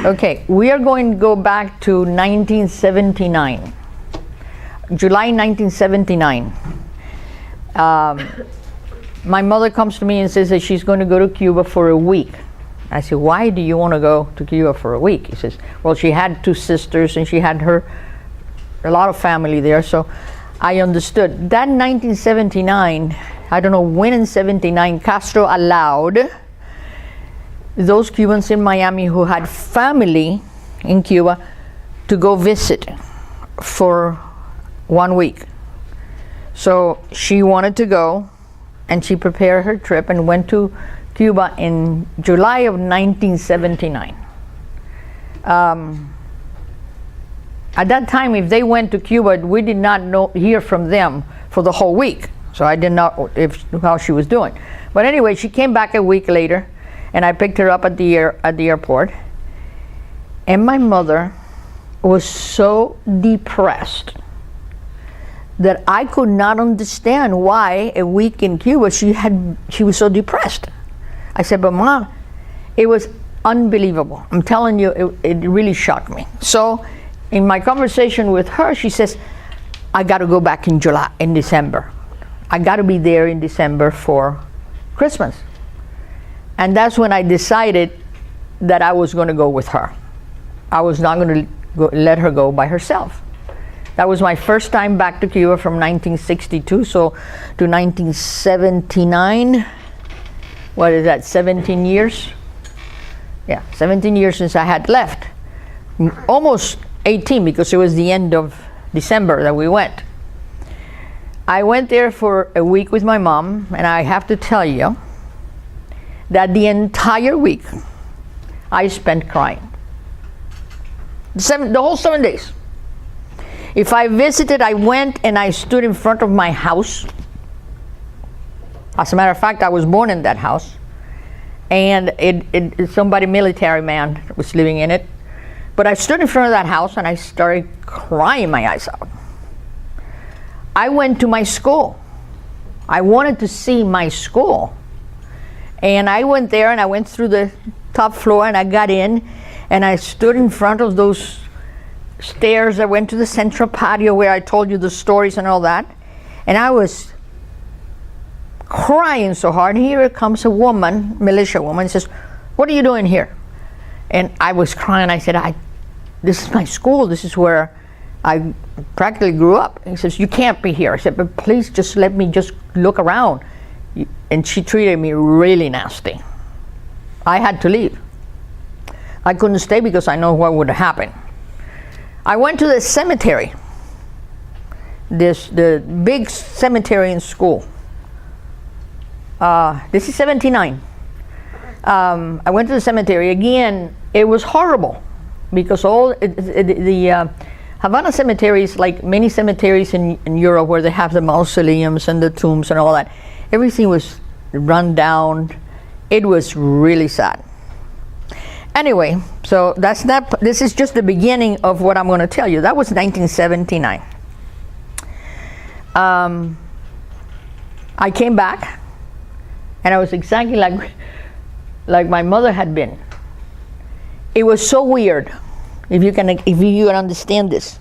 Okay, we are going to go back to 1979. July 1979. My mother comes to me and says that she's going to go to Cuba for a week. I said, why do you want to go to Cuba for a week? He says, well, she had 2 sisters and she had a lot of family there, so I understood. That 1979, I don't know when in 79, Castro allowed those Cubans in Miami who had family in Cuba to go visit for 1 week. So she wanted to go, and she prepared her trip and went to Cuba in July of 1979. At that time, if they went to Cuba, we did not hear from them for the whole week. So I didn't know how she was doing. But anyway, she came back a week later, and I picked her up at the airport. And my mother was so depressed that I could not understand why a week in Cuba she was so depressed. I said, but Mom, it was unbelievable. I'm telling you, it really shocked me. So in my conversation with her, she says, I got to go back in December. I got to be there in December for Christmas. And that's when I decided that I was going to go with her. I was not going to let her go by herself. That was my first time back to Cuba from 1962 to 1979. What is that, 17 years? Yeah, 17 years since I had left. Almost 18, because it was the end of December that we went. I went there for a week with my mom, and I have to tell you that the entire week I spent crying. The whole 7 days. If I visited, I went and I stood in front of my house. As a matter of fact, I was born in that house. And somebody, military man, was living in it. But I stood in front of that house and I started crying my eyes out. I went to my school. I wanted to see my school. And I went there and I went through the top floor and I got in and I stood in front of those stairs. I went to the central patio where I told you the stories and all that. And I was crying so hard. Here comes a woman, militia woman, says, what are you doing here? And I was crying. I said, this is my school. This is where I practically grew up. And he says, you can't be here. I said, but please just let me just look around. And she treated me really nasty. I had to leave. I couldn't stay because I know what would happen. I went to the cemetery, the big cemetery in school. This is 79. I went to the cemetery again. It was horrible because the Havana cemetery is like many cemeteries in Europe where they have the mausoleums and the tombs and all that. Everything was run down. It was really sad. Anyway, so this is just the beginning of what I'm going to tell you. That was 1979. I came back, and I was exactly like my mother had been. It was so weird, if you can understand this.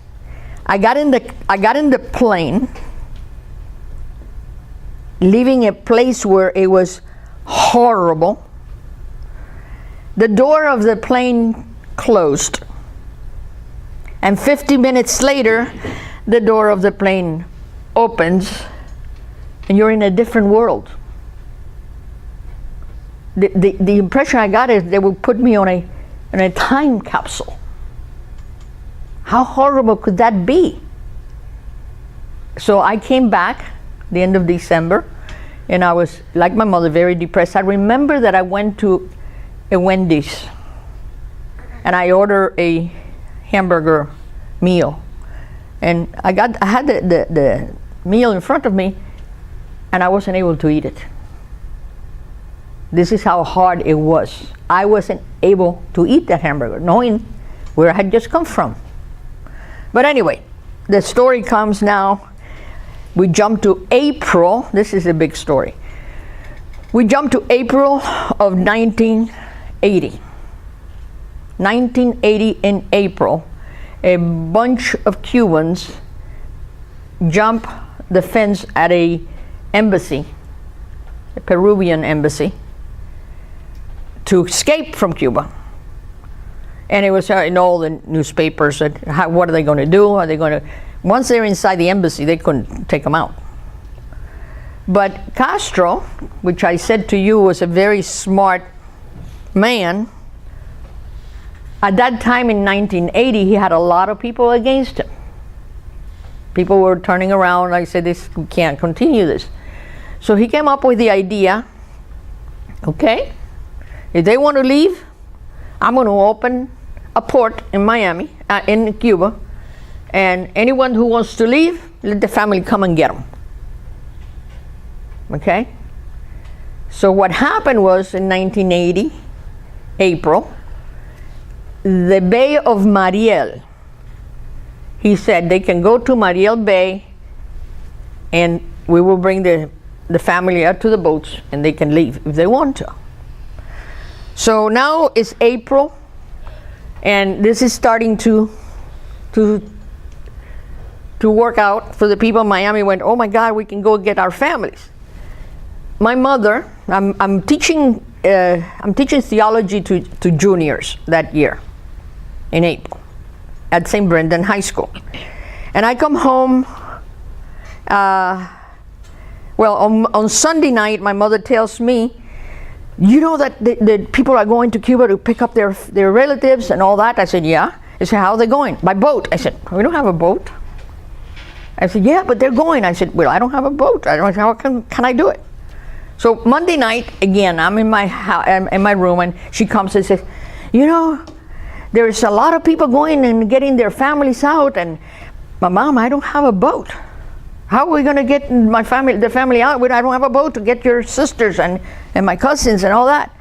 I got in the plane, leaving a place where it was horrible. The door of the plane closed, and 50 minutes later, the door of the plane opens, and you're in a different world. The impression I got is they would put me on a time capsule. How horrible could that be? So I came back the end of December, and I was, like my mother, very depressed. I remember that I went to a Wendy's and I ordered a hamburger meal, and I had the meal in front of me, and I wasn't able to eat it. This is how hard it was. I wasn't able to eat that hamburger, knowing where I had just come from. But anyway, the story comes now. We jump to April. This is a big story. We jump to April of 1980. 1980 in April, a bunch of Cubans jumped the fence at a embassy, a Peruvian embassy, to escape from Cuba. And it was in all the newspapers that what are they going to do? Are they going to, once they're inside the embassy, they couldn't take them out. But Castro, which I said to you was a very smart man, at that time in 1980, he had a lot of people against him. People were turning around, like I said, we can't continue this. So he came up with the idea, okay, if they want to leave, I'm going to open a port in Miami, in Cuba, and anyone who wants to leave, let the family come and get them. Okay? So what happened was in 1980, April, the Bay of Mariel, he said they can go to Mariel Bay and we will bring the family out to the boats and they can leave if they want to. So now it's April and this is starting to work out for the people in Miami. Went, oh my God, we can go get our families. My mother, I'm teaching theology to juniors that year in April at St. Brendan High School. And I come home, on Sunday night, my mother tells me, you know that the people are going to Cuba to pick up their relatives and all that? I said, yeah. She said, how are they going? By boat. I said, we don't have a boat. I said, yeah, but they're going. I said, well, I don't have a boat. I don't know, how can I do it? So Monday night, again, I'm in my room, and she comes and says, you know, there's a lot of people going and getting their families out, and my mom, I don't have a boat. How are we going to get the family out? I don't have a boat to get your sisters and my cousins and all that.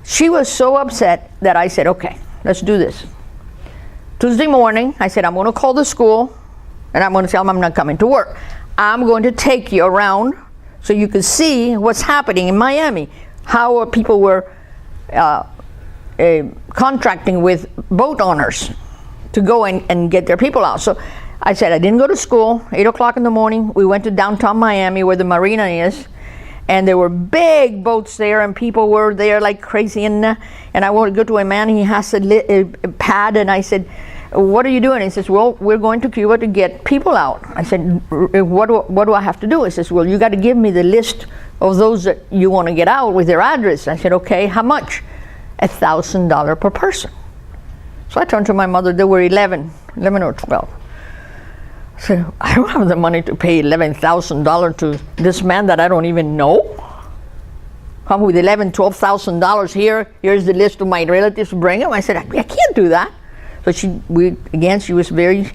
She was so upset that I said, okay, let's do this. Tuesday morning, I said, I'm going to call the school, and I'm going to tell them I'm not coming to work. I'm going to take you around so you can see what's happening in Miami, how people were contracting with boat owners to go and get their people out. So I said, I didn't go to school. 8 o'clock in the morning, we went to downtown Miami where the marina is, and there were big boats there, and people were there like crazy. And I wanted to go to a man, he has a pad, and I said, what are you doing? He says, well, we're going to Cuba to get people out. I said, what do I have to do? He says, well, you got to give me the list of those that you want to get out with their address. I said, okay, how much? $1,000 per person. So I turned to my mother, there were 11 or 12. I said, I don't have the money to pay $11,000 to this man that I don't even know. Come with $11,000, $12,000 here. Here's the list of my relatives, bring them. I said, I can't do that. So she was very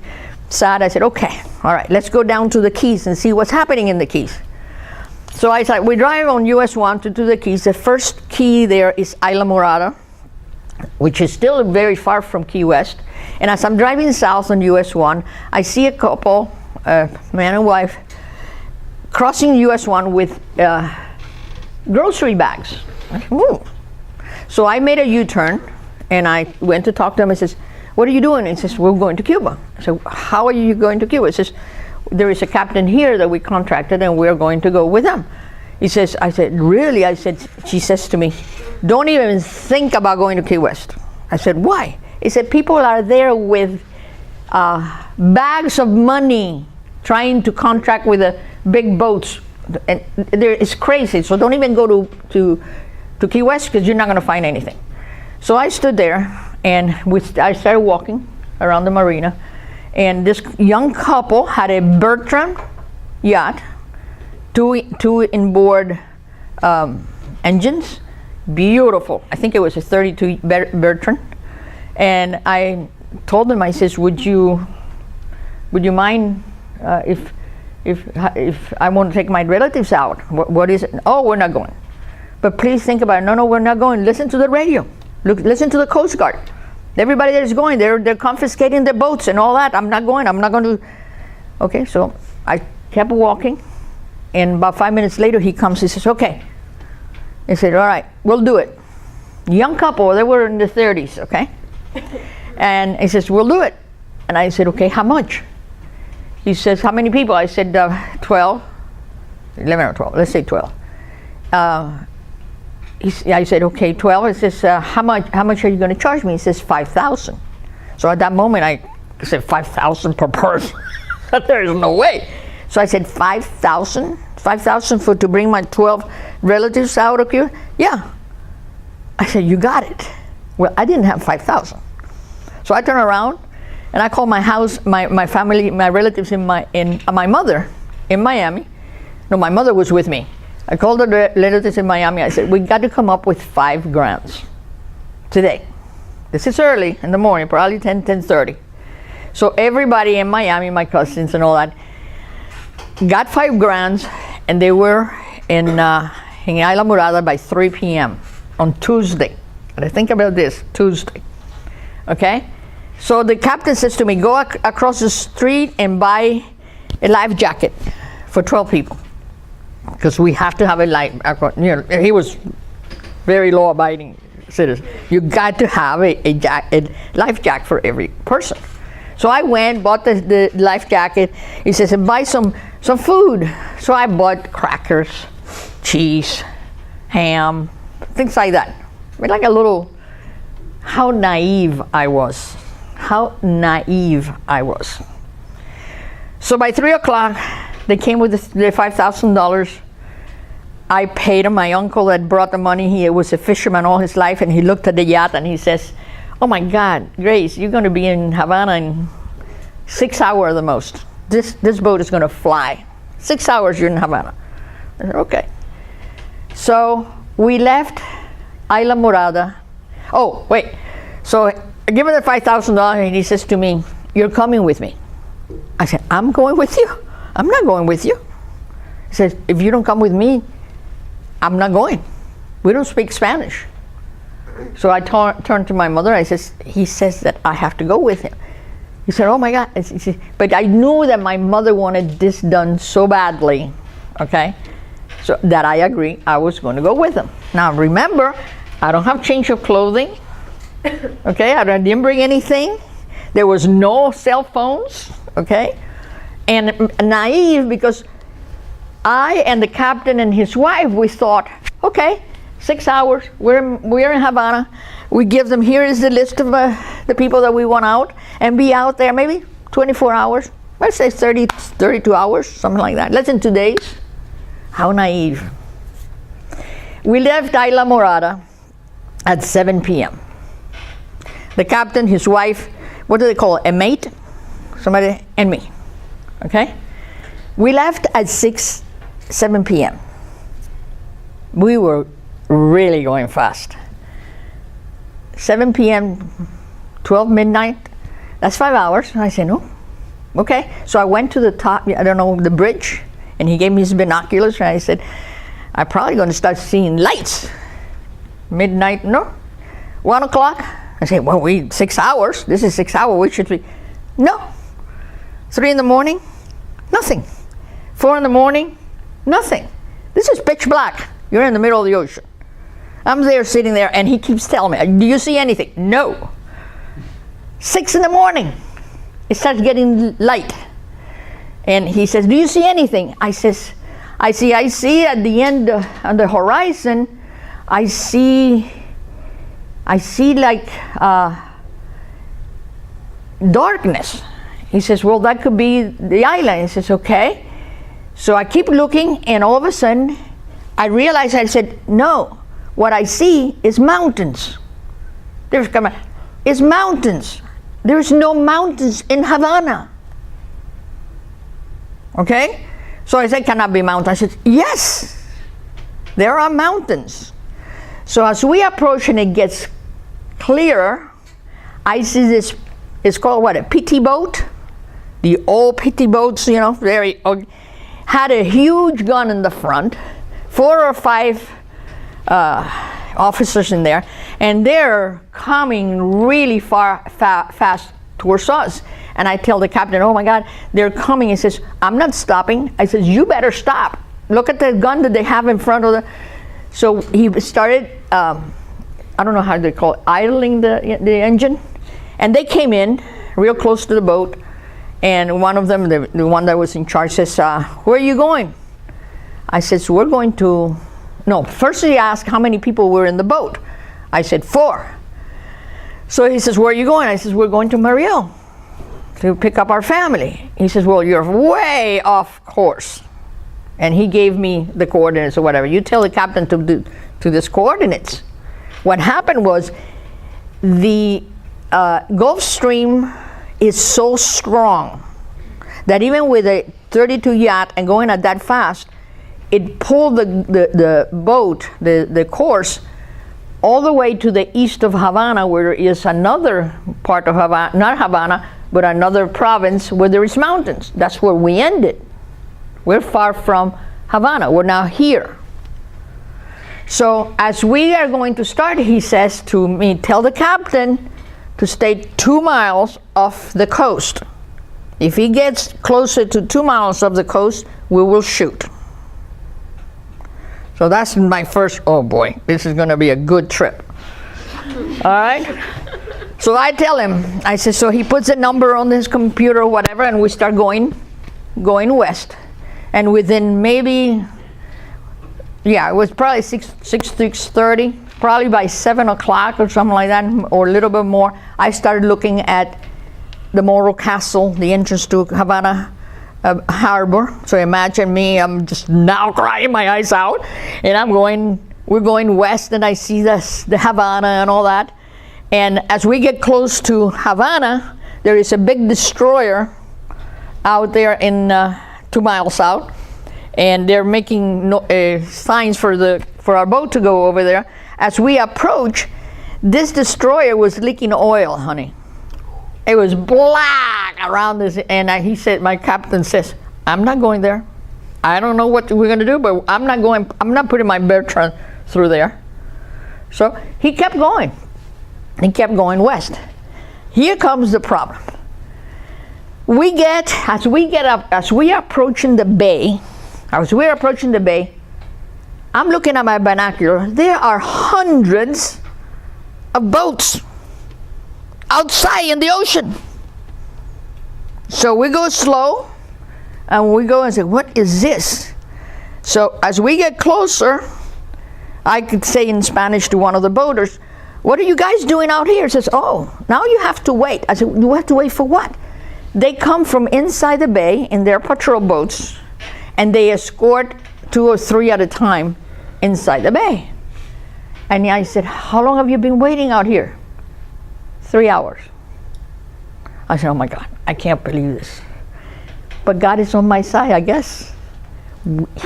sad. I said, okay, all right, let's go down to the Keys and see what's happening in the Keys. So I said, we drive on US 1 to the Keys. The first key there is Isla Morada, which is still very far from Key West. And as I'm driving south on US 1, I see a couple, man and wife, crossing US 1 with grocery bags. I said, so I made a U-turn, and I went to talk to him. I says, what are you doing? He says, we're going to Cuba. I said, how are you going to Cuba? He says, there is a captain here that we contracted, and we're going to go with them. He says, I said, really? I said, she says to me, don't even think about going to Key West. I said, why? He said, people are there with bags of money trying to contract with the big boats. And it's crazy, so don't even go to Key West because you're not going to find anything. So I stood there, and I started walking around the marina, and this young couple had a Bertrand yacht, two inboard engines, beautiful. I think it was a 32 Bertrand. And I told them, I says, would you mind if I want to take my relatives out? What is it? Oh, we're not going. But please think about it. No, we're not going. Listen to the radio. Listen to the Coast Guard. Everybody that is going, they're confiscating their boats and all that. I'm not going to. Okay, so I kept walking, and about 5 minutes later he comes. He says, okay. He said, all right, we'll do it. Young couple, they were in their 30s, okay? And he says, we'll do it. And I said, okay, how much? He says, how many people? I said, 12, 11 or 12, let's say 12. I said, okay, 12. He says, how much are you going to charge me? He says, 5,000. So at that moment, I said, 5,000 per person. There is no way. So I said, 5,000? 5,000 to bring my 12 relatives out of here? Yeah. I said, you got it. Well, I didn't have 5,000. So I turned around and I called my house, my family, my relatives my mother in Miami. No, my mother was with me. I called the relatives in Miami. I said, we got to come up with $5,000 today. This is early in the morning, probably 10:30. So everybody in Miami, my cousins and all that, got $5,000, and they were in Isla Morada by 3 p.m. on Tuesday. And I think about this, Tuesday. Okay? So the captain says to me, go across the street and buy a life jacket for 12 people. Because we have to have a life, he was very law-abiding citizen. You got to have a life jacket for every person. So I went, bought the life jacket. He says, and buy some food. So I bought crackers, cheese, ham, things like that. I mean, like a little, how naive I was. How naive I was. So by 3 o'clock, they came with the $5,000. I paid him. My uncle that brought the money, he was a fisherman all his life, and he looked at the yacht and he says, oh my God, Grace, you're going to be in Havana in 6 hours the most. This boat is going to fly. 6 hours you're in Havana. I said, okay. So we left Isla Morada. Oh, wait. So I give him the $5,000 and he says to me, you're coming with me. I said, I'm going with you? I'm not going with you. He says, if you don't come with me, I'm not going. We don't speak Spanish. So I turned to my mother. He says that I have to go with him. He said, oh my God. But I knew that my mother wanted this done so badly, okay, so that I agreed I was going to go with him. Now remember, I don't have change of clothing, okay, I didn't bring anything. There was no cell phones, okay, and naive because I and the captain and his wife, we thought, okay, 6 hours, we're in Havana. We give them, here is the list of the people that we want out, and be out there maybe 24 hours. Let's say 32 hours, something like that. Less than 2 days. How naive. We left Isla Morada at 7 p.m. The captain, his wife, what do they call it? A mate? Somebody, and me. Okay? We left at 7 p.m. We were really going fast. 7 p.m., 12 midnight, that's 5 hours. I said, no, okay. So I went to the top, I don't know, the bridge, and he gave me his binoculars, and I said, I'm probably going to start seeing lights. Midnight, no. 1 o'clock, I said, well, 6 hours, this is 6 hours, we should be, no. 3 in the morning, nothing. 4 in the morning, nothing. This is pitch black. You're in the middle of the ocean. I'm there sitting there, and he keeps telling me, do you see anything? No. 6 in the morning, it starts getting light. And he says, do you see anything? I says, I see at the end, on the horizon, I see like darkness. He says, well, that could be the island. He says, okay. So I keep looking, and all of a sudden, I realized, I said, no, what I see is mountains. It's mountains. There's no mountains in Havana. Okay? So I said, cannot be mountains. I said, yes, there are mountains. So as we approach and it gets clearer, I see this, it's called what, a PT boat? The old PT boats, you know, very old, had a huge gun in the front, 4 or 5 officers in there, and they're coming really fast towards us. And I tell the captain, oh my God, they're coming. He says, I'm not stopping. I says, you better stop. Look at the gun that they have in front of the... So he started, I don't know how they call it, idling the engine. And they came in real close to the boat, and one of them, the one that was in charge, says, where are you going? I said, we're going to, no, first he asked how many people were in the boat. I said, 4. So he says, where are you going? I says, we're going to Mariel to pick up our family. He says, well, you're way off course. And he gave me the coordinates or whatever. You tell the captain to this coordinates. What happened was the Gulf Stream is so strong that even with a 32 yacht and going at that fast, it pulled the boat, the course, all the way to the east of Havana, where there is another part of Havana, not Havana, but another province where there is mountains. That's where we ended. We're far from Havana. We're now here. So as we are going to start, he says to me, tell the captain to stay 2 miles off the coast. If he gets closer to 2 miles of the coast, we will shoot. So that's my first, oh boy, this is going to be a good trip. All right? So I tell him, I said, so he puts a number on his computer or whatever, and we start going west. And within maybe, yeah, it was probably 6:30, probably by 7 o'clock or something like that, or a little bit more, I started looking at the Morro Castle, the entrance to Havana Harbor. So imagine me, I'm just now crying my eyes out, and we're going west, and I see the Havana and all that. And as we get close to Havana, there is a big destroyer out there in 2 miles out, and they're making signs for our boat to go over there. As we approach, this destroyer was leaking oil, honey. It was black around this, and he said, my captain says, I'm not going there. I don't know what we're going to do, but I'm not putting my Bertrand through there. So he kept going. He kept going west. Here comes the problem. As we're approaching the bay, I'm looking at my binocular. There are hundreds of boats outside in the ocean. So we go slow, and we go and say, what is this? So as we get closer, I could say in Spanish to one of the boaters, what are you guys doing out here? He says, oh, now you have to wait. I said, you have to wait for what? They come from inside the bay in their patrol boats, and they escort 2 or 3 at a time inside the bay. And I said, how long have you been waiting out here? 3 hours. I said, oh my God, I can't believe this. But God is on my side, I guess.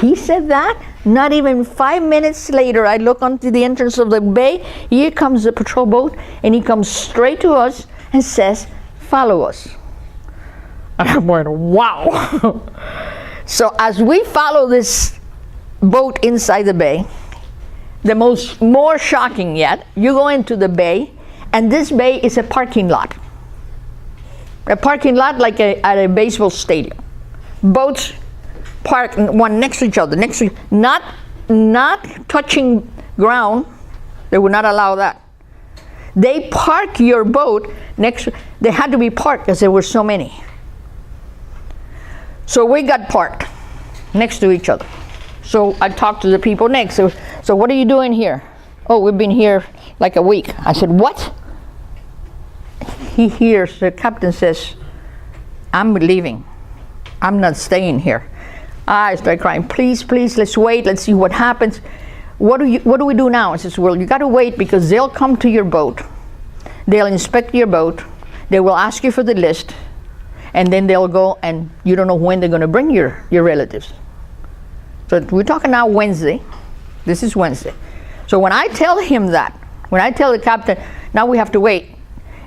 He said that. Not even 5 minutes later, I look onto the entrance of the bay. Here comes the patrol boat, and he comes straight to us and says, follow us. And I'm going, wow. So as we follow this boat inside the bay, more shocking yet, you go into the bay, and this bay is a parking lot. A parking lot like at a baseball stadium. Boats parked one next to each other, not touching ground. They would not allow that. They park your boat they had to be parked because there were so many. So we got parked next to each other. So I talked to the people next. So what are you doing here? Oh, we've been here like a week. I said, what? He hears, the captain says, I'm leaving. I'm not staying here. I started crying, please, let's wait, let's see what happens. What do we do now? I says, well, you got to wait because they'll come to your boat. They'll inspect your boat. They will ask you for the list. And then they'll go, and you don't know when they're going to bring your relatives. So we're talking now Wednesday. This is Wednesday. So when I tell him that, when I tell the captain, now we have to wait.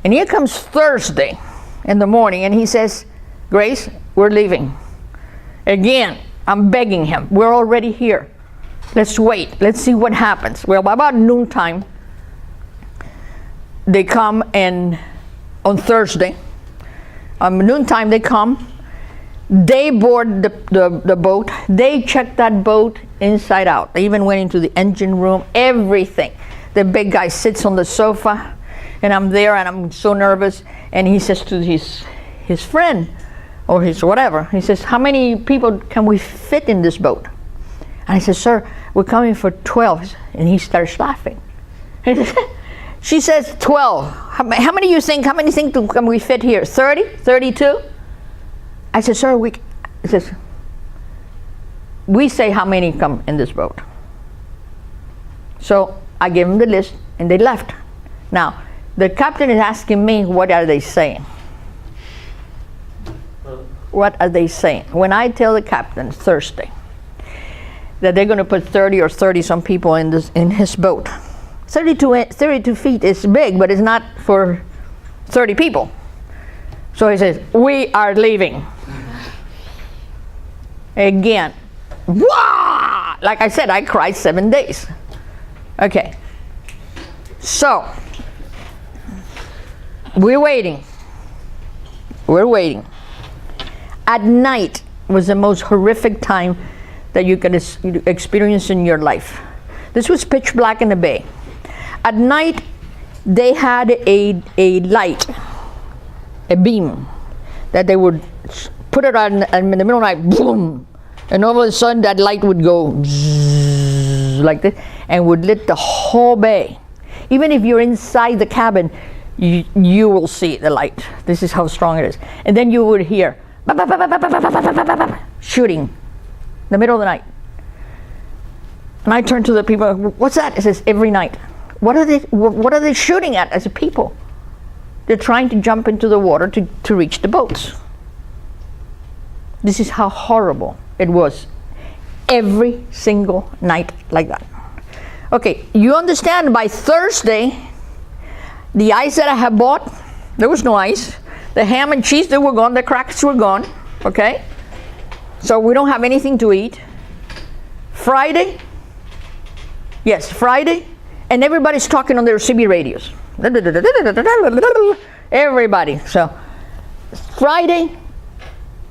And here comes Thursday in the morning, and he says, Grace, we're leaving. Again, I'm begging him. We're already here. Let's wait. Let's see what happens. Well, by about noontime, they come, and on Thursday, noontime they come. They board the boat. They check that boat inside out. They even went into the engine room, everything. The big guy sits on the sofa. And I'm there, and I'm so nervous. And he says to his friend, or his whatever, he says, how many people can we fit in this boat? And I said, sir, we're coming for 12. And he starts laughing. She says 12. How many think can we fit here? 30? 32? I said, sir, he says, we say how many come in this boat. So I gave him the list, and they left. Now, the captain is asking me, what are they saying? What are they saying? When I tell the captain Thursday that they're going to put 30 or 30 some people in his boat, 32 feet is big, but it's not for 30 people. So he says, we are leaving. Again, wah! Like I said, I cried 7 days. Okay, so we're waiting. At night was the most horrific time that you could experience in your life. This was pitch black in the bay. At night, they had a light, a beam, that they would put it on in the middle of the night, boom, and all of a sudden that light would go zzz, like this, and would lit the whole bay. Even if you're inside the cabin, you will see the light. This is how strong it is. And then you would hear shooting in the middle of the night. And I turned to the people, what's that? It says, every night. What are they shooting at as a people? They're trying to jump into the water to reach the boats. This is how horrible it was. Every single night like that. Okay, you understand, by Thursday, the ice that I had bought, there was no ice. The ham and cheese, they were gone. The crackers were gone. Okay? So we don't have anything to eat. Friday, and everybody's talking on their CB radios. Everybody. So Friday,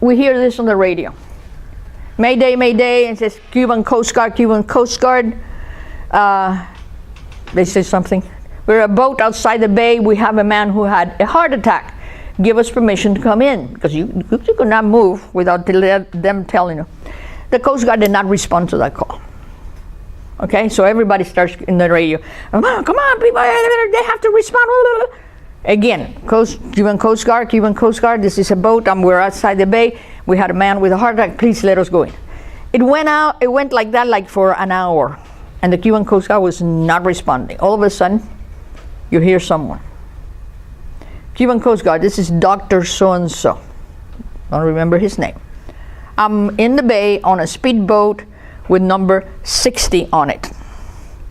we hear this on the radio. Mayday, Mayday, and it says Cuban Coast Guard. They say something. We're a boat outside the bay. We have a man who had a heart attack. Give us permission to come in, because you could not move without them telling you. The Coast Guard did not respond to that call. Okay, so everybody starts in the radio. Come on, people, they have to respond. Again, Cuban Coast Guard, this is a boat, we're outside the bay. We had a man with a heart attack, please let us go in. It went like that, like for an hour, and the Cuban Coast Guard was not responding. All of a sudden, you hear someone. Cuban Coast Guard, this is Dr. So-and-so. I don't remember his name. I'm in the bay on a speedboat with number 60 on it.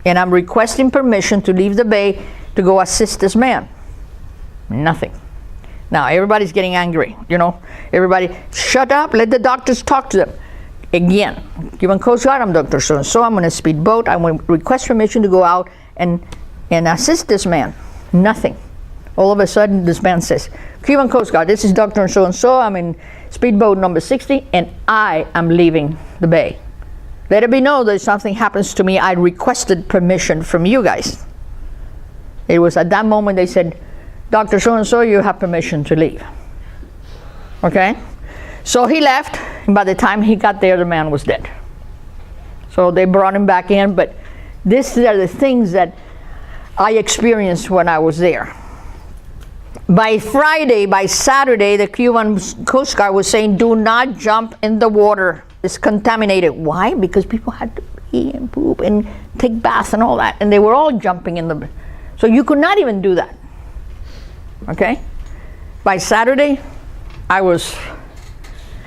And I'm requesting permission to leave the bay to go assist this man. Nothing. Now everybody's getting angry, Everybody, shut up, let the doctors talk to them. Again, Cuban Coast Guard, I'm Dr. So-and-so, I'm on a speedboat, I want to request permission to go out and assist this man. Nothing. All of a sudden, this man says, Cuban Coast Guard, this is Dr. So-and-so, I'm in speedboat number 60, and I am leaving the bay. Let it be known that if something happens to me, I requested permission from you guys. It was at that moment they said, Dr. So-and-so, you have permission to leave. Okay? So he left, and by the time he got there, the man was dead. So they brought him back in, but these are the things that I experienced when I was there. By Saturday, the Cuban Coast Guard was saying, do not jump in the water. It's contaminated. Why? Because people had to pee and poop and take baths and all that. And they were all jumping in the... So you could not even do that. Okay? By Saturday, I was...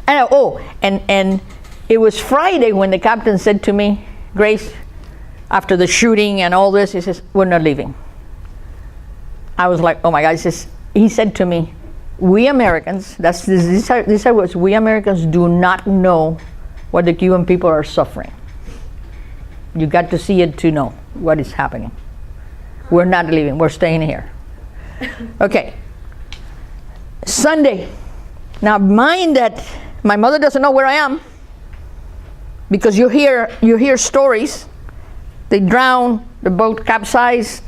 And it was Friday when the captain said to me, Grace, after the shooting and all this, he says, we're not leaving. I was like, oh my God. He said to me, we Americans, these are words, we Americans do not know what the Cuban people are suffering. You got to see it to know what is happening. We're not leaving, we're staying here. Okay. Sunday. Now mind that my mother doesn't know where I am, because you hear stories. They drown, the boat capsized,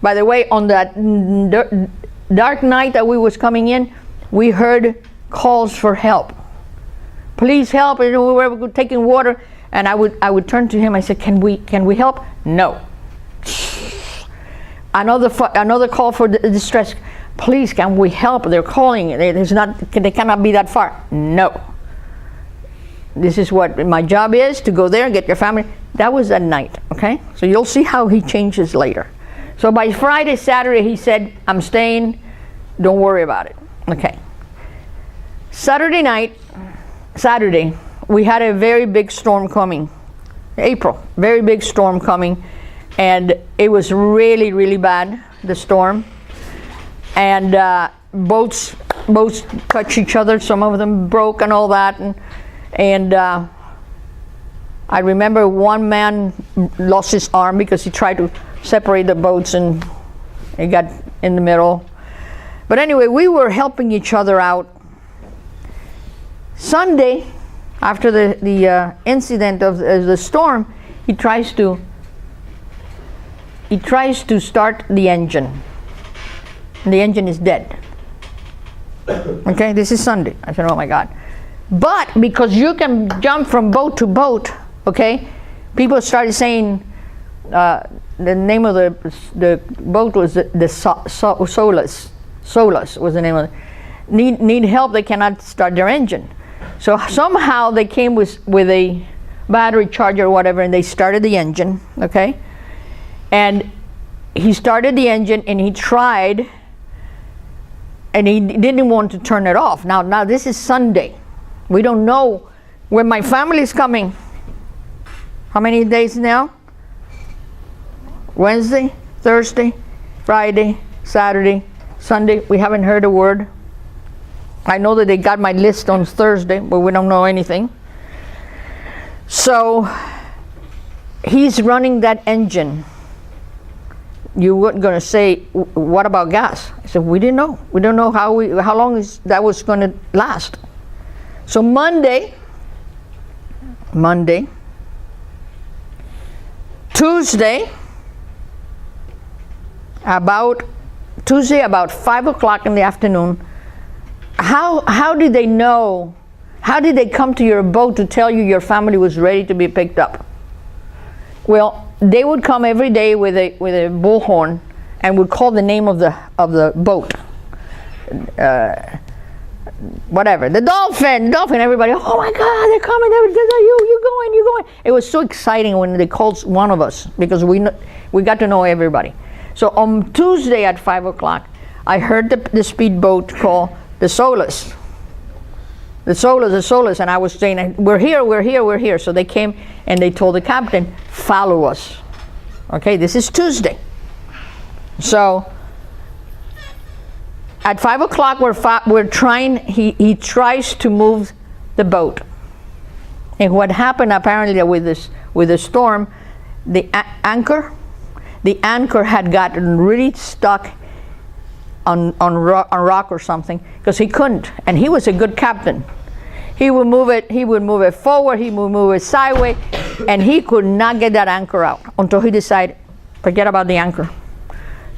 By the way, on that dark night that we was coming in, we heard calls for help. Please help! And we were taking water, and I would turn to him. I said, "Can we help?" No. Another call for distress. Please, can we help? They're calling. They cannot be that far. No. This is what my job is, to go there and get your family. That was that night, okay? So you'll see how he changes later. So by Friday, Saturday, he said, I'm staying, don't worry about it. Okay. Saturday, we had a very big storm coming. April, very big storm coming. And it was really, really bad, the storm. And boats touched each other. Some of them broke and all that. And I remember one man lost his arm because he tried to separate the boats and it got in the middle. But anyway, we were helping each other out. Sunday, after the incident of the storm, he tries to start the engine. The engine is dead. Okay, this is Sunday. I said, oh my God. But because you can jump from boat to boat, okay, people started saying the name of the boat was the Solus. Solus was the name of it. Need help, they cannot start their engine. So somehow they came with a battery charger or whatever, and they started the engine, okay? And he started the engine and he tried, and he didn't want to turn it off. Now this is Sunday. We don't know when my family is coming. How many days now? Wednesday, Thursday, Friday, Saturday, Sunday. We haven't heard a word. I know that they got my list on Thursday, but we don't know anything. So he's running that engine. You weren't going to say, what about gas? I said, we didn't know. We don't know how long that was going to last. So Monday, Tuesday, about 5 o'clock in the afternoon. How did they know? How did they come to your boat to tell you your family was ready to be picked up? Well, they would come every day with a bullhorn and would call the name of the boat. Whatever, the dolphin, everybody, oh my God, they're coming, you're going. It was so exciting when they called one of us, because we got to know everybody. So on Tuesday at 5 o'clock, I heard the speedboat call the Solus. The Solus, and I was saying, we're here. So they came and they told the captain, follow us. Okay, this is Tuesday. So at 5 o'clock, we're trying. He tries to move the boat, and what happened apparently with the storm, the anchor had gotten really stuck on rock or something, because he couldn't, and he was a good captain. He would move it forward, he would move it sideways, and he could not get that anchor out until he decided, forget about the anchor.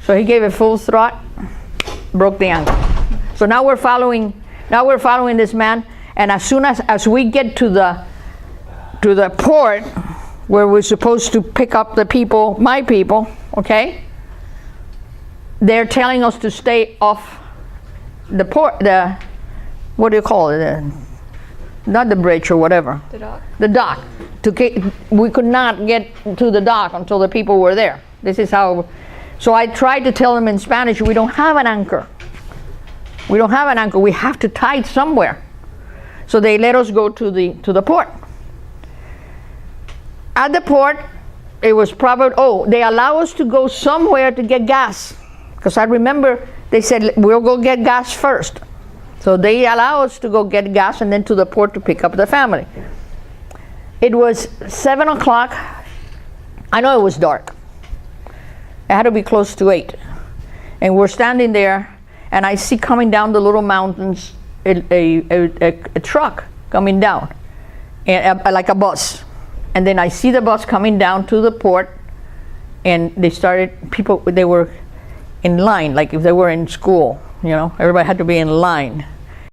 So he gave it full throttle, broke the anchor. So now we're following this man, and as soon as we get to the port where we're supposed to pick up the people, my people, okay, they're telling us to stay off the port, what do you call it, not the bridge or whatever. The dock. We could not get to the dock until the people were there. This is how. So I tried to tell them in Spanish, we don't have an anchor. We have to tie it somewhere. So they let us go to the port. At the port, it was probably, they allow us to go somewhere to get gas. Because I remember they said, we'll go get gas first. So they allow us to go get gas and then to the port to pick up the family. It was 7 o'clock. I know it was dark. It had to be close to 8. And we're standing there, and I see coming down the little mountains a truck coming down, and like a bus. And then I see the bus coming down to the port, and they were in line, like if they were in school, you know, everybody had to be in line.